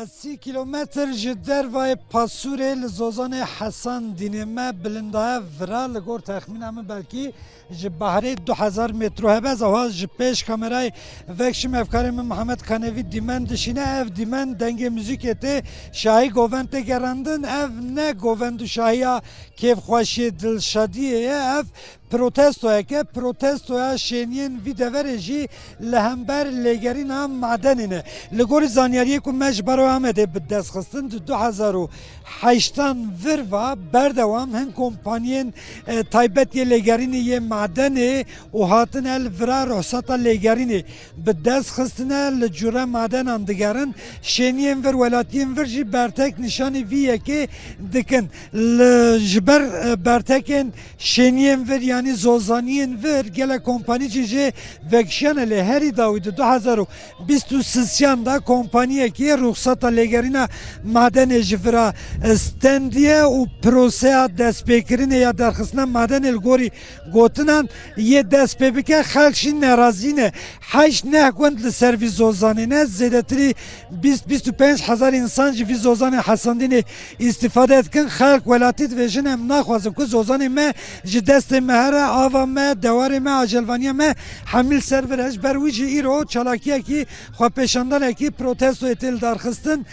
30 kilometr ji dervayê Pasurê li Zozanê Hesan dînê me bilindaye vira li gor texmîna min belkî ji behrê 2000 metro hebe zawa ji pêş kamerayê vekşim evkarê min Mihemed Kanevî dîmen dişîne ev dîmen dengê muzîkê tê şahî govend tê gerandin ev ne govend û şahiya kêfxweşiyê dilşadiyê ye ev protestoyeke protestoya şeniyên vî deverê jî li hember lêgerîna madenê ne li gorî zanyariyê ku me ji ber Amedê bi destxistin di 2008 vir va berdewam hin kompaniyên taybetiyê lêgerînê yê madenê û hatin el vira ruhsata lêgerînê bi destxistine li cure madenan digerin şeniyên vir welatiyên vir jî bertek nîşanî vî yekê dikin ji ber bertekên şeniyên vir yani zozaniyên vir gelek kompanî jî vekşiyane lê herî dawî di 2023 da kompaniyekî ruhsata lêgerîna madenê ji vira stendiye û proseya destpêkirinê ya derxistina madenê li gorî gotinan yê dest pê bike xelk jî nerazî ne heşt neh gund li ser vî zozanê ne zêdetirî 20-25 hezar însan ji vî zozanê Hesandînê îstîfade dikin xelk welatî dibêjin em naxwazin ku zozanê me ji destê me here ava me dewarê me ajelvaniya me hemîl ser vir ji ber wî jî îro çalakiyekî xwepêşandanekî protestoyê tê li darxistin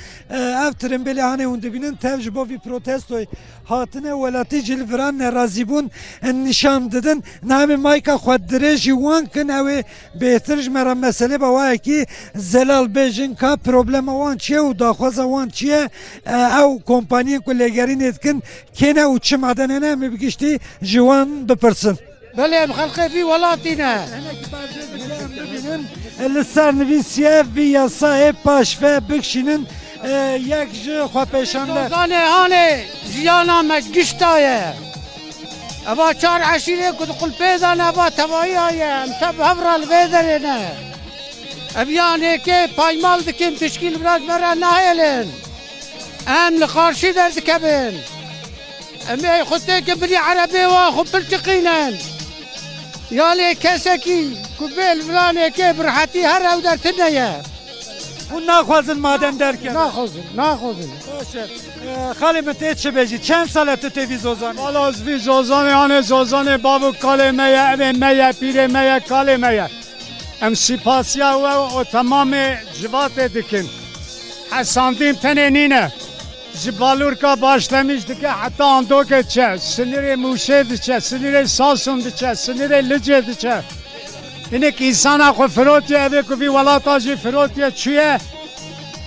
ev tirimbêlê hanê hûn dibînin tev ji bo vî protestoyê hatine welatî jî li viran nerazîbûn nîşan didin navê mayka xwe dirê jî wan kin ew ê bêhtir ji me re meselê bawayekî zelal bêjin ka problema wan çi ye û daxwaza wan çi ye ew kompaniyên ku lêgerînê dikin kêne û çi madenê ne em ê bigiştî ji wan bipirsin. Belê em xelkê vî welatî ne. Li ser nivîsiye vî yasayê paş ve bikişînin yek ji xwepêşande. Zozanê hanê jiyana me gişta ye. Eva çar eşîrê ku di qulpê dan eva tevaiya ye em tev hevra li vê derê ne. Ev yanêkê paymal dikin tişkîl biraz me re nahêlin. Em li xarşî derdikevin. Em ê xwetêkê birî erebê wan xwe pilçiqînin. Ya lê kesekî ku bêl vilanêkê bi rihetî her ew dertine ye. Hûn naxwazin maden derken. Naxwazin, naxwazin. Baş e. Xalê min tê çi bêjî çend sal e tu tê vî zozanê? Valla vî zozanê hane zozanê bavû kalê me ye evê me ye pîrê me ye kalê me ye. Em sîpasiya we o temamê civatê dikin. Hesandîn tenê nîne. Ji balûrka başlemiş dike heta Andokê diçe, sinirê Mûşê diçe, sinirê Sasûn diçe, sinirê Licê diçe. Hinek însana xwe firotiye evê ku vî welata jî firotiye çûye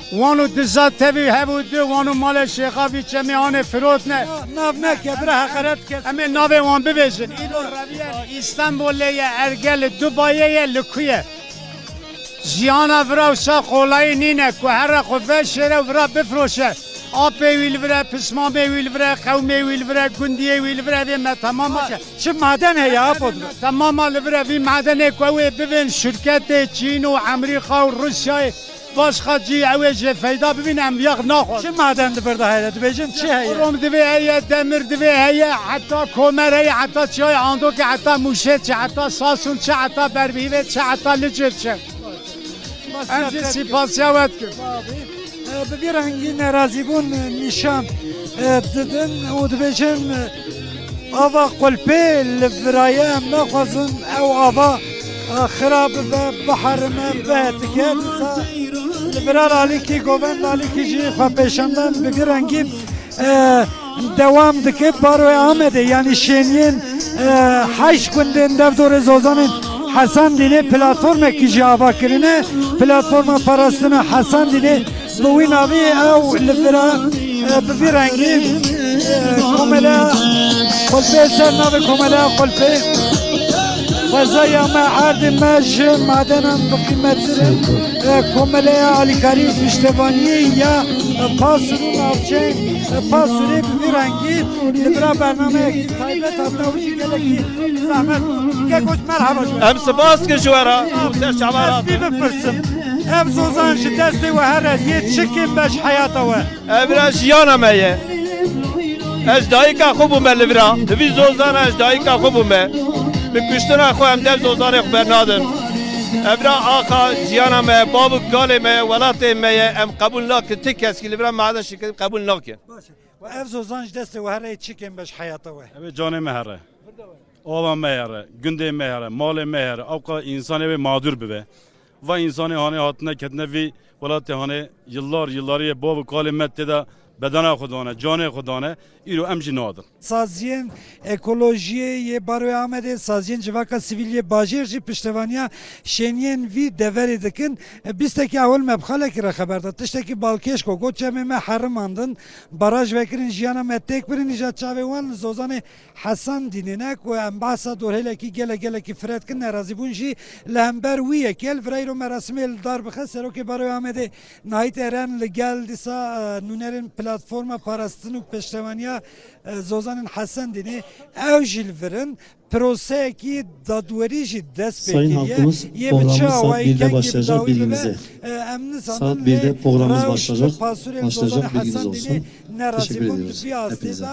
wan û diza tevî hev û di wan û malê şêxa vî çemê hanê firot ne. Nav neke bira heqeret kes. Em ê navê wan bibêjin. Îro reviye İstanbulê ye Ergelê Dubayê ye li ku ye. Jiyana vira wisa qolayî nîne ku here xwe veşêre vira bifroşe. Apê wî li vire, pismamê wî li vire, qewmê wî li vire, gundiyê wî li vire vê me temama Çi maden heye apod? temama li vire vî madenê ku ew ê bibin şirketê Çîn û Emerîka û Rusyayê başka cî ew ê jê feyda bibin em yek naxwazin. Çi maden di birde heye dibêjin çi heye? Krom divê heye, demir divê heye, heta komer heye, heta çiyayê Andokê, heta Mûşê çi, heta Sasûn çi, heta Berbîvê çi, heta Licê çi. Em jî sîpasiya we dikin. Bi vî rengî nerazîbûn nîşan didin û dibêjin ava qulpê li virayê em naxwazin ew ava xirab bibe biherime bihetike li virar alîkî govend alîkî jî xwepêşandan bi vî rengî dewam dike baroya Amedê yani şeniyên heşt gundên devdorê zozanên Hesandînê platformekî jî ava kirine platforma parastina Hesandînê bi wî navê ew li vira bi vî rengî komeleya xulpê ser navê komeleya xulpê xwezaya me erdê me ji madenan biqîmettirin komeleya alîkarî piştevaniyê ya Pasurê navçeyên Pasurê bi vî rengî li vira bernameyekî taybet hatta wî jî gelekî zehmet gekûç merheba ji we. Em spas kir ji we re te şevarat. Ez vî bipirsim ev zozan ji destê we here yê çikên beş heyata we. Ev re jiyana me ye. Ez dayîka xwe bûme li vira. Di vî zozana ez dayîka xwe bûme. Bi kuştina xwe em dev zozanê xwe bernadin. Evra aka ciyana me babu kale me velatê me ye em kabul nakin tek keski li vira maden şirket kabul nakin. باشه و اف زوزان دست و هر چیکن بش حیاته و Evet canı mehere. Oğlan mehere, günde mehere, mali mehere. Avka insanı ve mağdur be. Ve insanı hani hatına ketne vi velatê hani yıllarıya babu kale mette de bedena kudane, canı kudane. İro emci nadir. سازین اکولوژی یه باروی آمده سازین جواکا سیویلی باجیر جی پشتوانیا شنین وی دوری دکن بیسته اول مبخاله که را خبر داد تشته که بالکش کو گوت جمعه ما حرم اندن باراج وکرین جیانا متک برین ایجاد چاوه وان زوزان حسن دینینک و امباسا دوره کی گله کی فرد کن نرازی بونجی لهمبر ویه کل فرایرو مراسمی دار بخه سرو که باروی آمده نهایت ایران لگل دیسا نونرین پلتفرم پاراستن و پشتوانیا زوزان حسن dini ev jilverin proseki dadverici dest Sayın halkımız, programımız saat 1'de başlayacak, bilginize. Saat 1'de programımız başlayacak. Başlayacak, bilginiz olsun. Teşekkür ediyoruz. Hepinize.